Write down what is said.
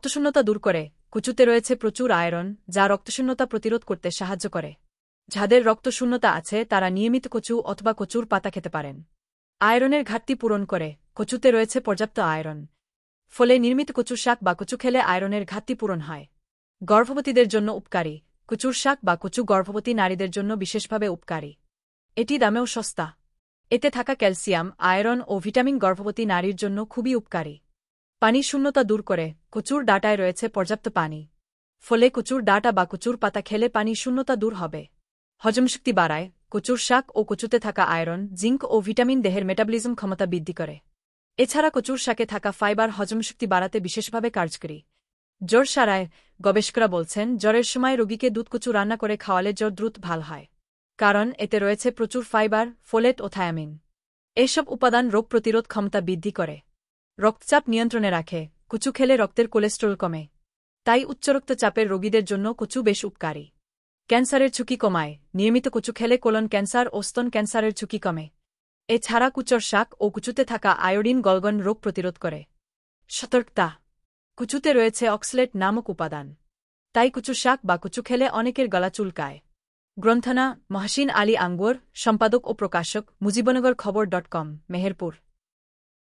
রক্তশূন্যতা দূর করে। কচুতে রয়েছে প্রচুর আয়রন, যা রক্তশূন্যতা প্রতিরোধ করতে সাহায্য করে। যাদের রক্তশূন্যতা আছে তারা নিয়মিত কচু অথবা কচুর পাতা খেতে পারেন। আয়রনের ঘাটতি পূরণ করে। কচুতে রয়েছে পর্যাপ্ত আয়রন। ফলে নির্মিত কচুর শাক বা কচু খেলে আয়রনের ঘাটতি পূরণ হয়। গর্ভবতীদের জন্য উপকারী। কচুর শাক বা কচু গর্ভবতী নারীদের জন্য বিশেষভাবে উপকারী। এটি দামেও সস্তা। এতে থাকা ক্যালসিয়াম, আয়রন ও ভিটামিন গর্ভবতী নারীর জন্য খুবই উপকারী। পানি শূন্যতা দূর করে। কচুর ডাঁটায় রয়েছে পর্যাপ্ত পানি। ফলে কচুর ডাঁটা বা কচুর পাতা খেলে পানি শূন্যতা দূর হবে। হজমশক্তি বাড়ায়। কচুর শাক ও কচুতে থাকা আয়রন, জিঙ্ক ও ভিটামিন দেহের মেটাবলিজম ক্ষমতা বৃদ্ধি করে। এছাড়া কচুর শাকে থাকা ফাইবার হজমশক্তি বাড়াতে বিশেষভাবে কার্যকরী। জ্বর সারায়। গবেষকরা বলছেন জ্বরের সময় রোগীকে দুধকচু রান্না করে খাওয়ালে জ্বর দ্রুত ভাল হয়। কারণ এতে রয়েছে প্রচুর ফাইবার, ফোলেট ও থায়ামিন। এসব উপাদান রোগ প্রতিরোধ ক্ষমতা বৃদ্ধি করে। রক্তচাপ নিয়ন্ত্রণে রাখে। কচু খেলে রক্তের কোলেস্টেরল কমে। তাই উচ্চ রক্তচাপের রোগীদের জন্য কচু বেশ উপকারী। ক্যান্সারের ঝুঁকি কমায়। নিয়মিত কচু খেলে কোলন ক্যান্সার ও স্তন ক্যান্সারের ঝুঁকি কমে। এছাড়া কুচর শাক ও কচুতে থাকা আয়োডিন গলগন রোগ প্রতিরোধ করে। সতর্কতা: কচুতে রয়েছে অক্সলেট নামক উপাদান। তাই কচু শাক বা কচু খেলে অনেকের গলা চুলকায়। গ্রন্থনা: মহসিন আলী আঙ্গুর, সম্পাদক ও প্রকাশক, মুজিবনগর খবর.com, মেহেরপুর।